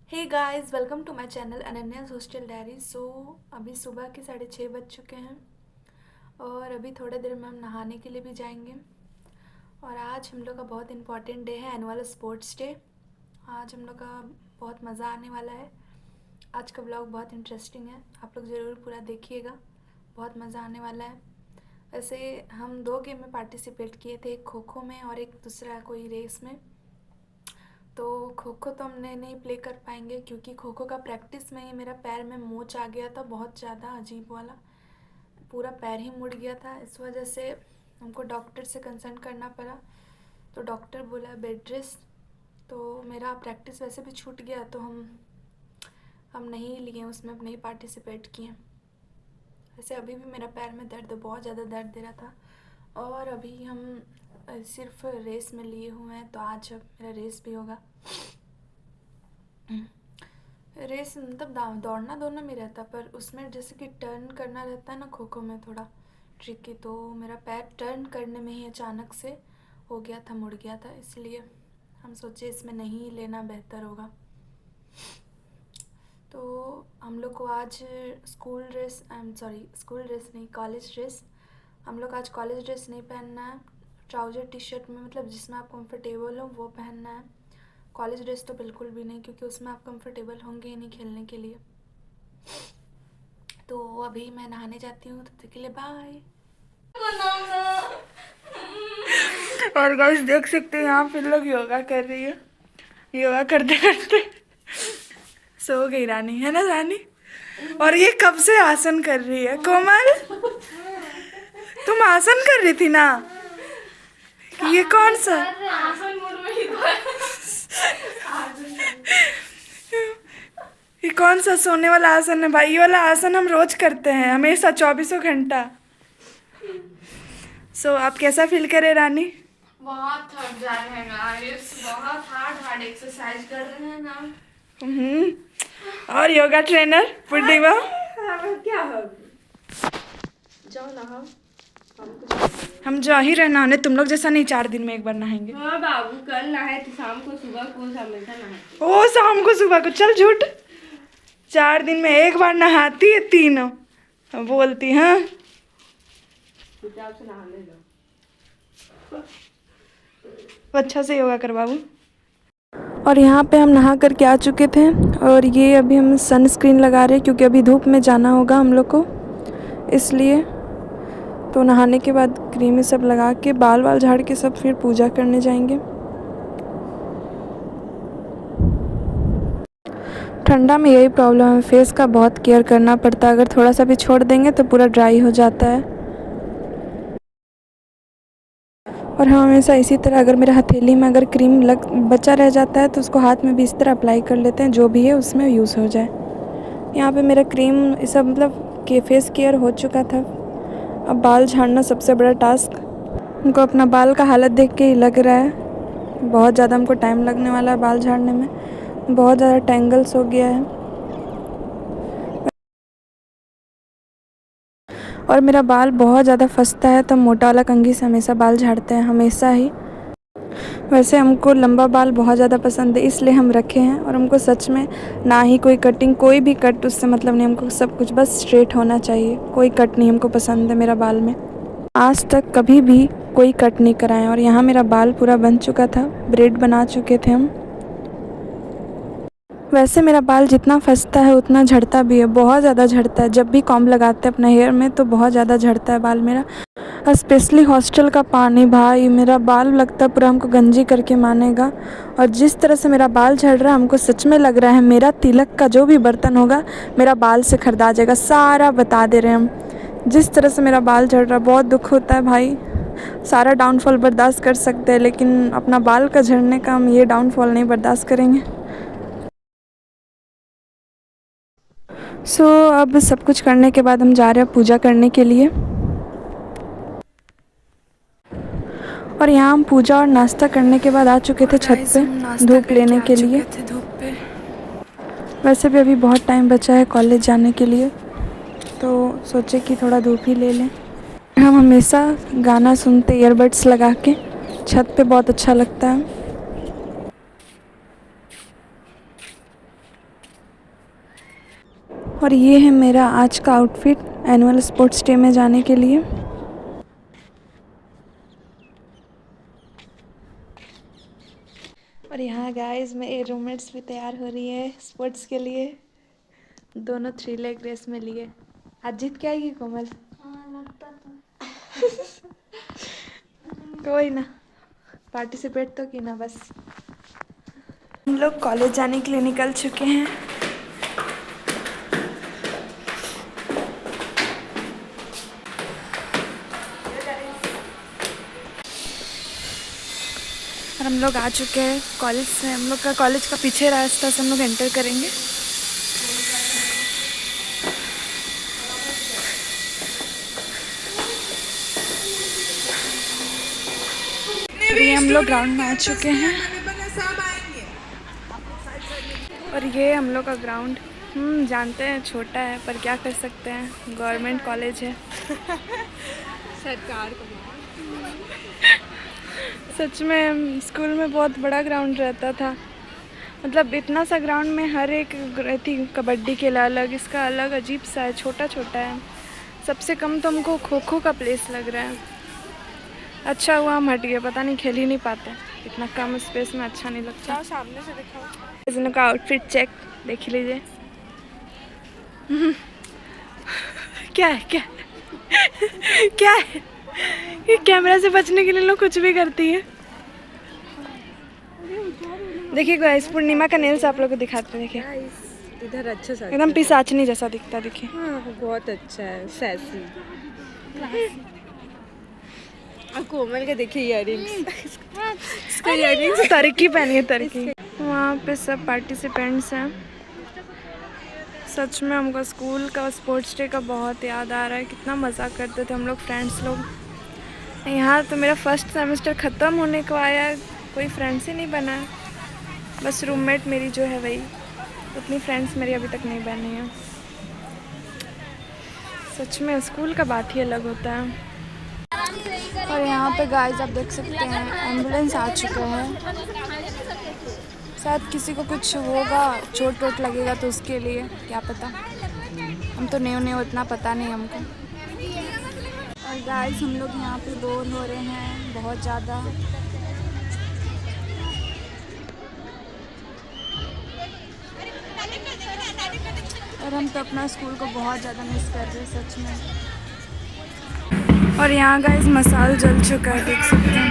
Hey guys, welcome to my channel Ananya's hostel diary. So अभी सुबह के 6:30 बज चुके हैं और अभी थोड़ी देर में हम नहाने के लिए भी जाएंगे। और आज हम लोग का बहुत इम्पॉर्टेंट डे है, एनुअल स्पोर्ट्स डे। आज हम लोग का बहुत मज़ा आने वाला है। आज का व्लॉग बहुत इंटरेस्टिंग है, आप लोग ज़रूर पूरा देखिएगा, बहुत मज़ा आने वाला है। वैसे हम 2 गेम में पार्टिसिपेट किए थे, एक खो खो में और एक दूसरा कोई रेस में। तो खो खो तो हमने नहीं प्ले कर पाएंगे क्योंकि खो खो का प्रैक्टिस में ही मेरा पैर में मोच आ गया था, बहुत ज़्यादा अजीब वाला। पूरा पैर ही मुड़ गया था, इस वजह से हमको डॉक्टर से कंसल्ट करना पड़ा। तो डॉक्टर बोला बेड रेस्ट। तो मेरा प्रैक्टिस वैसे भी छूट गया, तो हम नहीं लिए उसमें, अब नहीं पार्टिसिपेट किए। वैसे अभी भी मेरा पैर में दर्द, बहुत ज़्यादा दर्द दे रहा था। और अभी हम सिर्फ रेस में लिए हुए हैं, तो आज अब मेरा रेस भी होगा। रेस मतलब दौड़ना दोनों में रहता, पर उसमें जैसे कि टर्न करना रहता है ना, खो खो में थोड़ा ट्रिकी। तो मेरा पैर टर्न करने में ही अचानक से हो गया था, मुड़ गया था, इसलिए हम सोचे इसमें नहीं लेना बेहतर होगा। तो हम लोग को आज school dress, I am sorry, school dress नहीं, कॉलेज ड्रेस। हम लोग आज कॉलेज ड्रेस नहीं पहनना है, ट्राउज़र टी शर्ट में, मतलब जिसमें आप कंफर्टेबल हो वो पहनना है। कॉलेज ड्रेस तो बिल्कुल भी नहीं, क्योंकि उसमें आप कंफर्टेबल होंगे ही नहीं खेलने के लिए। तो अभी मैं नहाने जाती हूँ, तब तक के लिए बाय। और गाइस देख सकते हैं यहाँ पे लोग योगा कर रही है। योगा करते करते सो गई रानी, है ना रानी? और ये कब से आसन कर रही है कोमल? तुम आसन कर रही थी ना? ये कौन सा ये कौन सा सोने वाला आसन है भाई? ये वाला आसन हम रोज करते हैं, हमेशा 24 घंटा। सो आप कैसा फील करे रानी? बहुत थक जा रहे हैं गाइस, बहुत हार्ड एक्सरसाइज कर रहे हैं ना। और योगा ट्रेनर पूर्णिमा, क्या हो? जाओ नहाओ। हम जा ही रहे नहाने, तुम लोग जैसा नहीं 4 दिन में एक बार नहाएंगे। हाँ बाबू, कल नहाए थे शाम को, सुबह को, हमेशा नहाते। ओ शाम को सुबह को, चल झूठ। 4 दिन में एक बार नहाती है, तीनों बोलती। हाँ चुपचाप से नहा ले जाओ। अच्छा से योगा कर बाबू। और यहाँ पे हम नहा करके आ चुके थे, और ये अभी हम सनस्क्रीन लगा रहे हैं क्योंकि अभी धूप में जाना होगा हम लोग को, इसलिए। तो नहाने के बाद क्रीम सब लगा के, बाल वाल झाड़ के सब फिर पूजा करने जाएंगे। ठंडा में यही प्रॉब्लम है, फेस का बहुत केयर करना पड़ता है, अगर थोड़ा सा भी छोड़ देंगे तो पूरा ड्राई हो जाता है। और हाँ, हमेशा इसी तरह अगर मेरे हथेली में अगर क्रीम लग बचा रह जाता है तो उसको हाथ में भी इस तरह अप्लाई कर लेते हैं, जो भी है उसमें यूज़ हो जाए। यहाँ पे मेरा क्रीम ये सब मतलब के फेस केयर हो चुका था। अब बाल झाड़ना सबसे बड़ा टास्क। हमको अपना बाल का हालत देख के ही लग रहा है बहुत ज़्यादा हमको टाइम लगने वाला है बाल झाड़ने में, बहुत ज़्यादा टेंगल्स हो गया है। और मेरा बाल बहुत ज़्यादा फंसता है, तो मोटा वाला कंघी से हमेशा बाल झाड़ते हैं, हमेशा ही। वैसे हमको लंबा बाल बहुत ज़्यादा पसंद है, इसलिए हम रखे हैं। और हमको सच में ना ही कोई कटिंग, कोई भी कट उससे मतलब नहीं, हमको सब कुछ बस स्ट्रेट होना चाहिए। कोई कट नहीं हमको पसंद है मेरा बाल में। आज तक कभी भी कोई कट नहीं कराए। और यहाँ मेरा बाल पूरा बन चुका था, ब्रेड बना चुके थे हम। वैसे मेरा बाल जितना फंसता है उतना झड़ता भी है, बहुत ज़्यादा झड़ता है। जब भी कॉम्ब लगाते हैं अपना हेयर में तो बहुत ज़्यादा झड़ता है बाल मेरा। स्पेशली हॉस्टल का पानी, भाई मेरा बाल लगता है पूरा हमको गंजी करके मानेगा। और जिस तरह से मेरा बाल झड़ रहा है, हमको सच में लग रहा है मेरा तिलक का जो भी बर्तन होगा मेरा बाल से खरीदा जाएगा, सारा बता दे रहे हैं हम। जिस तरह से मेरा बाल झड़ रहा है, बहुत दुख होता है भाई। सारा डाउनफॉल बर्दाश्त कर सकते हैं, लेकिन अपना बाल का झड़ने का हम ये डाउनफॉल नहीं बर्दाश्त करेंगे। अब सब कुछ करने के बाद हम जा रहे हैं पूजा करने के लिए। और यहाँ हम पूजा और नाश्ता करने के बाद आ चुके थे छत पे धूप लेने के लिए। वैसे भी अभी बहुत टाइम बचा है कॉलेज जाने के लिए, तो सोचे कि थोड़ा धूप ही ले लें। हम हमेशा गाना सुनते ईयरबड्स लगा के, छत पे बहुत अच्छा लगता है। और ये है मेरा आज का आउटफिट एनुअल स्पोर्ट्स डे में जाने के लिए। और यहाँ गाइस मेरे रूममेट्स भी तैयार हो रही है स्पोर्ट्स के लिए। दोनों 3 लेग रेस में लिए। आज जीत के आएगी कोमल? कोई ना, पार्टिसिपेट तो की ना बस। हम लोग कॉलेज जाने के लिए निकल चुके हैं। और हम लोग आ चुके हैं कॉलेज से। हम लोग का कॉलेज का पीछे रास्ता से हम लोग एंटर करेंगे। ये हम लोग ग्राउंड में आ चुके हैं और ये हम लोग का ग्राउंड जानते हैं छोटा है पर क्या कर सकते हैं, गवर्नमेंट कॉलेज है। सरकार को सच में स्कूल में बहुत बड़ा ग्राउंड रहता था, मतलब इतना सा ग्राउंड में हर एक रहती। कबड्डी के लिए अलग, इसका अलग, अजीब सा है, छोटा छोटा है। सबसे कम तो हमको खो खो का प्लेस लग रहा है। अच्छा हुआ हम हट गए, पता नहीं खेल ही नहीं पाते, इतना कम स्पेस में अच्छा नहीं लगता। सामने से दिखाओ। इस लोग का आउटफिट चेक देख लीजिए। क्या है क्या क्या है ये? कैमरा से बचने के लिए लोग कुछ भी करती है। देखिए गाइस पूर्णिमा का नेल्स आप लोग को दिखाते हैं। देखिए इधर अच्छा सा एकदम पिशाचनी जैसा दिखता। देखिए बहुत अच्छा है, सैसी। कोमल के देखिए इयररिंग्स। तरक्की पहनी है, तरक्की। वहाँ पे सब पार्टिसिपेंट्स हैं। सच में हमको स्कूल का स्पोर्ट्स डे का बहुत याद आ रहा है। कितना मज़ा करते थे हम लोग फ्रेंड्स लोग। यहाँ तो मेरा फर्स्ट सेमेस्टर ख़त्म होने को आया, कोई फ्रेंड्स ही नहीं बना। बस रूममेट मेरी जो है वही, उतनी फ्रेंड्स मेरी अभी तक नहीं बनी है। सच में स्कूल का बात ही अलग होता है। और यहाँ पे गाइस आप देख सकते हैं एम्बुलेंस आ चुका है। शायद किसी को कुछ होगा, चोट वोट लगेगा तो उसके लिए, क्या पता। हम तो नहीं उतना पता नहीं हमको। और गाइस हम लोग यहाँ पे बोर हो रहे हैं बहुत ज़्यादा। और हम तो अपना स्कूल को बहुत ज़्यादा मिस कर रहे हैं सच में। और यहाँ गाइस मसाल जल चुका है, देख सकते हैं।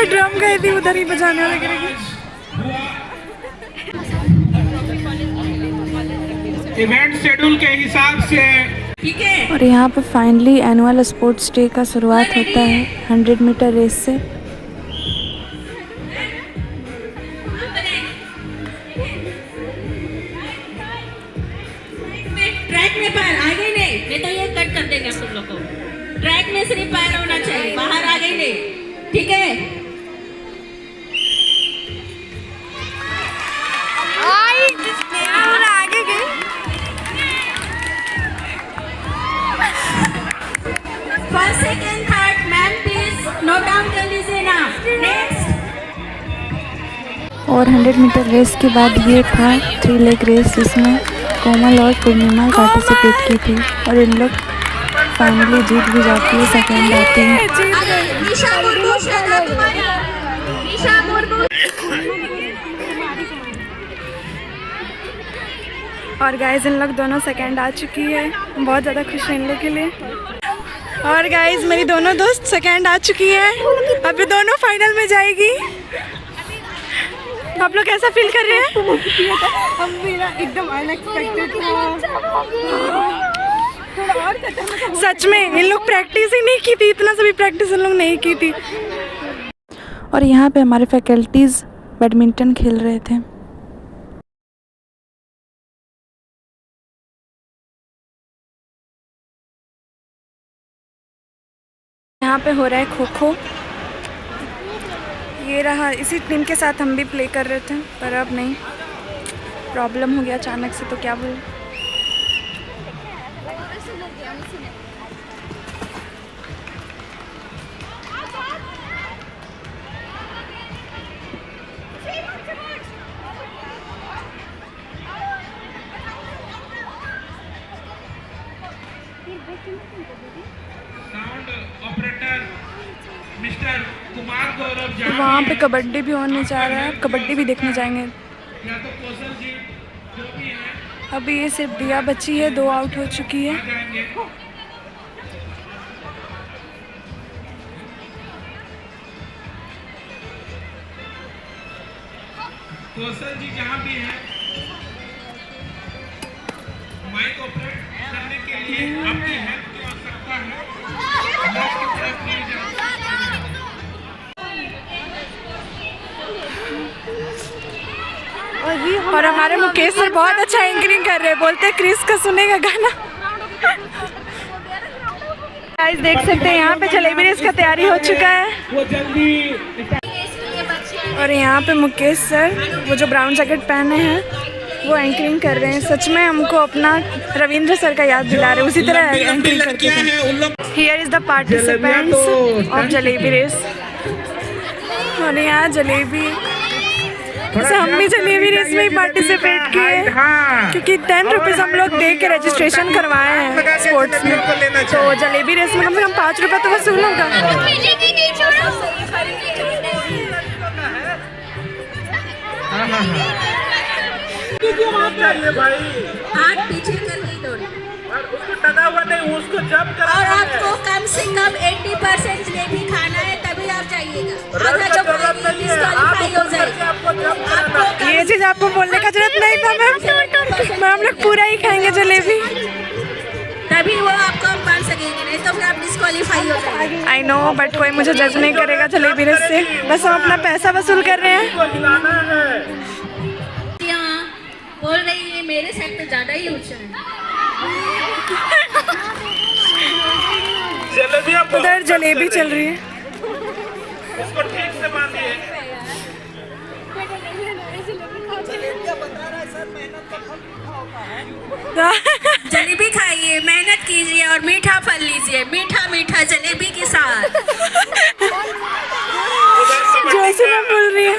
ड्रम गई थी उधर ही बजाने लगे। इवेंट शेड्यूल के हिसाब से ठीक है। और यहाँ पे फाइनली एनुअल स्पोर्ट्स डे का शुरुआत होता है 100 मीटर रेस से। ट्रैक में पैर आगे नहीं तो ये कट कर देगा तुम लोग को। ट्रैक में सिर्फ पैर होना चाहिए, बाहर आगे नहीं, ठीक है। आगे गए। First second third ma'am please note down कर लीजिए ना। नेक्स्ट। और 100 मीटर रेस के बाद ये था 3 लेग रेस, जिसमें कोमल और पूर्णिमा पार्टिसिपेट की थी। और इन लोग फाइनली जीत भी जाती है, सेकेंड आती है। निशा मुर्मू, श्रद्धा कुमारी, निशा मुर्मू। और गाइज इन लोग दोनों सेकंड आ चुकी है, बहुत ज़्यादा खुश हैं इन लोग के लिए। और गाइज मेरी दोनों दोस्त सेकंड आ चुकी है, अभी दोनों फाइनल में जाएगी। आप लोग कैसा फील कर रहे हैं? हम मेरा एकदम अनएक्सपेक्टेड था। सच में इन लोग प्रैक्टिस ही नहीं की थी, इतना सभी प्रैक्टिस इन लोग नहीं की थी। और यहाँ पे हमारे फैकल्टीज़ बैडमिंटन खेल रहे थे। यहाँ पे हो रहा है खो खो। ये रहा, इसी टीम के साथ हम भी प्ले कर रहे थे, पर अब नहीं, प्रॉब्लम हो गया अचानक से, तो क्या बोलूं। Sound operator mister Kumar Gaurav वहाँ पे कबड्डी भी होने जा रहा है, कबड्डी भी देखने जाएंगे। या तो कौशल जी जो भी है अभी ये सिर्फ दिया बची है, 2 आउट हो चुकी है। जाएंगे। कौशल जी जहाँ भी हैं, माइक ऑपरेट करने के लिए आपकी हेल्प की आवश्यकता है। मैच की तरफ ले जाओ। और हमारे मुकेश सर बहुत अच्छा एंकरिंग कर रहे हैं, बोलते हैं क्रिस का सुनेगा गाना। गाइस देख सकते हैं यहाँ पे जलेबी रेस का तैयारी हो चुका है। वो जल्दी और यहाँ पे मुकेश सर, वो जो ब्राउन जैकेट पहने हैं, वो एंकरिंग कर रहे हैं। सच में हमको अपना रविंद्र सर का याद दिला रहे हैं, उसी तरह एंकरिंग करते थे। Here is the participants of jalebi race. और यहाँ जलेबी, जैसे हम भी जलेबी रेस में ही पार्टिसिपेट किए, क्योंकि 10 रुपीज़ हम लोग दे के रजिस्ट्रेशन करवाए हैं स्पोर्ट्स में, तो जलेबी रेस में कम से कम 5 रुपये तो वसूल होगा। भाई हाथ पीछे करके दौड़े उसको टना हुआ नहीं, उसको जब कर। और आपको कम से कम 80% जलेबी खाना है, तभी आप जाइएगा। आधा जो खाएंगे डिस्क्वालीफाई हो जाएगा। ये चीज़ आपको बोलने का जरूरत नहीं था मैम, हम लोग पूरा ही खाएंगे जलेबी, तभी वो आपको मान सकेंगे, नहीं तो फिर आप डिस्क्वालीफाई हो जाएंगे। आई नो, बट कोई मुझे जज नहीं करेगा जलेबी रेस से, बस हम अपना पैसा वसूल कर रहे हैं। बोल रही है मेरे साइड पे ज़्यादा ही ऊंचा है। उधर जलेबी चल रही है। इसको ठीक से बांधिए। जलेबी खाइए, मेहनत कीजिए और मीठा फल लीजिए, मीठा मीठा जलेबी के साथ। जैसे मैं बोल रही है।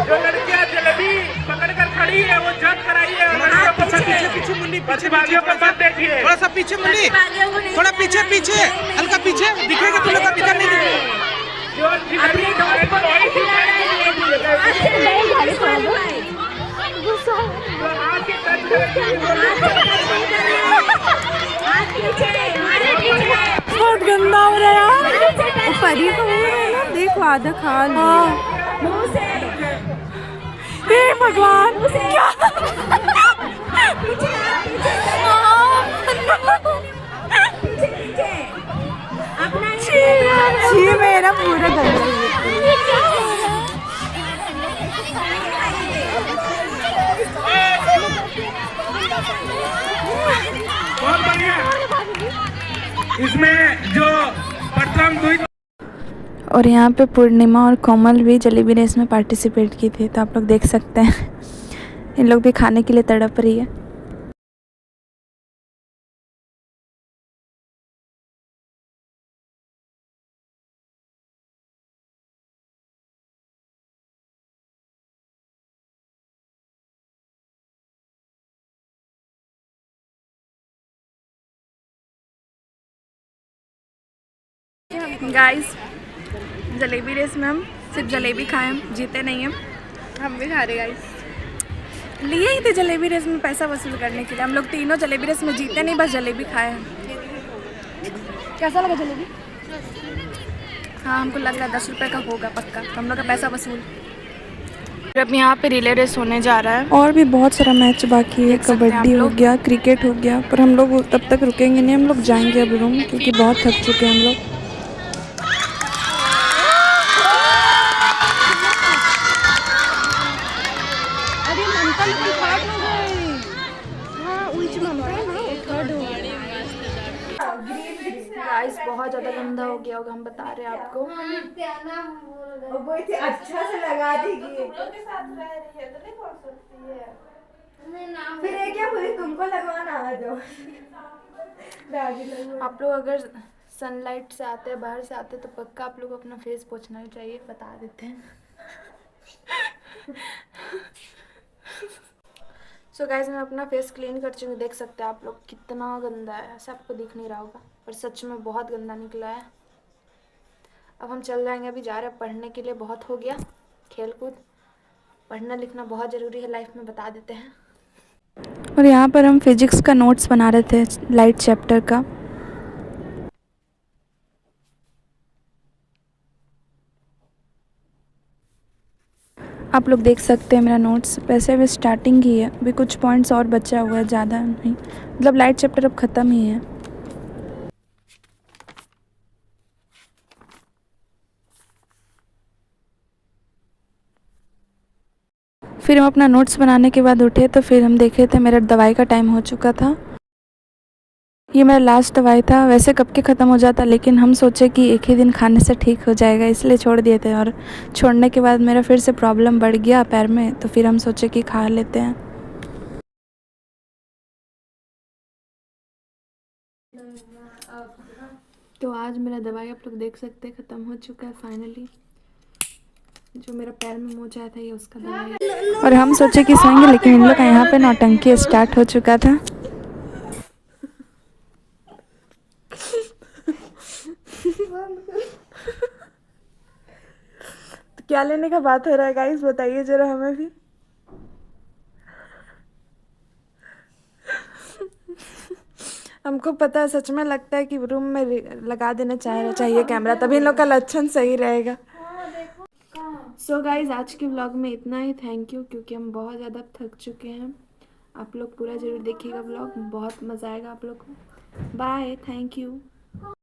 जो लड़कियां जलेबी पकड़ कर खड़ी है वो जज कराइए। पीछे मुन्नी, प्रतिभागियों को मत देखिए। थोड़ा सा पीछे मुन्नी, थोड़ा पीछे पीछे, हल्का पीछे दिखेगा, तुम लोग का दिखा नहीं दिखेगा। बहुत गंदा हो रहा है यार, परी को ना देखो आधा खा लिया। हे भगवान, क्या छी मेरा पूरा गंदा बहुत बढ़िया। इसमें जो प्रथम द्वितीय और यहाँ पे पूर्णिमा और कोमल भी जलेबी रेस में पार्टिसिपेट की थी, तो आप लोग देख सकते हैं इन लोग भी खाने के लिए तड़प रही है। गाइस, जलेबी रेस में हम सिर्फ जलेबी खाए, जीते नहीं हैं। हम भी खा रहे गाइस। लिए ही थे जलेबी रेस में पैसा वसूल करने के लिए। हम लोग तीनों जलेबी रेस में जीते नहीं, बस जलेबी खाए हैं। कैसा लगा जलेबी? हाँ, हमको लग रहा है 10 रुपये का होगा पक्का, तो हम लोग का पैसा वसूल। अब यहाँ पे रिले रेस होने जा रहा है और भी बहुत सारा मैच बाकी है। कबड्डी हो गया, क्रिकेट हो गया, पर हम लोग तब तक रुकेंगे नहीं। हम लोग जाएंगे अब रूम, क्योंकि बहुत थक चुके हैं हम लोग। गाइस, बहुत ज़्यादा गंदा हो गया होगा, हम बता रहे हैं आपको। वो इसे अच्छा से लगा देगी। के साथ रह रही है तो नहीं बोल सकती है। फिर ये क्या बोली, तुमको लगवाना आ जाओ। आप लोग अगर सनलाइट से आते हैं, बाहर से आते हैं, तो पक्का आप लोग अपना फेस पोंछना चाहिए, बता देते हैं। सो गाइस, मैं अपना फेस क्लीन कर चुकी हूँ। देख सकते हैं आप लोग कितना गंदा है, ऐसा आपको दिख नहीं रहा होगा, पर सच में बहुत गंदा निकला है। अब हम चल जाएंगे, अभी जा रहे हैं पढ़ने के लिए। बहुत हो गया खेल कूद, पढ़ना लिखना बहुत ज़रूरी है लाइफ में, बता देते हैं। और यहाँ पर हम फिजिक्स का नोट्स बना रहे थे, लाइट चैप्टर का। आप लोग देख सकते हैं मेरा नोट्स। वैसे अभी स्टार्टिंग ही है, अभी कुछ पॉइंट्स और बचा हुआ है, ज़्यादा नहीं। मतलब लाइट चैप्टर अब ख़त्म ही है। फिर हम अपना नोट्स बनाने के बाद उठे, तो फिर हम देखे थे मेरा दवाई का टाइम हो चुका था। ये मेरा लास्ट दवाई था। वैसे कब के ख़त्म हो जाता, लेकिन हम सोचे कि एक ही दिन खाने से ठीक हो जाएगा, इसलिए छोड़ दिए थे। और छोड़ने के बाद मेरा फिर से प्रॉब्लम बढ़ गया पैर में, तो फिर हम सोचे कि खा लेते हैं। तो आज मेरा दवाई आप लोग देख सकते हैं ख़त्म हो चुका है फाइनली। जो मेरा पैर में मोच आया था, ये उसका दवाई। और हम सोचे कि सोएंगे, लेकिन इन लोग का यहाँ पे नौटंकी स्टार्ट हो चुका था। तो क्या लेने का बात हो रहा है गाइस, बताइए जरा हमें भी। हमको पता है, सच में लगता है कि रूम में लगा देना चाहिए कैमरा, तभी इन लोग का लक्षण सही रहेगा। सो गाइज, आज के व्लॉग में इतना ही। थैंक यू, क्योंकि हम बहुत ज़्यादा थक चुके हैं। आप लोग पूरा ज़रूर देखिएगा व्लॉग, बहुत मज़ा आएगा आप लोग को। Bye, thank you.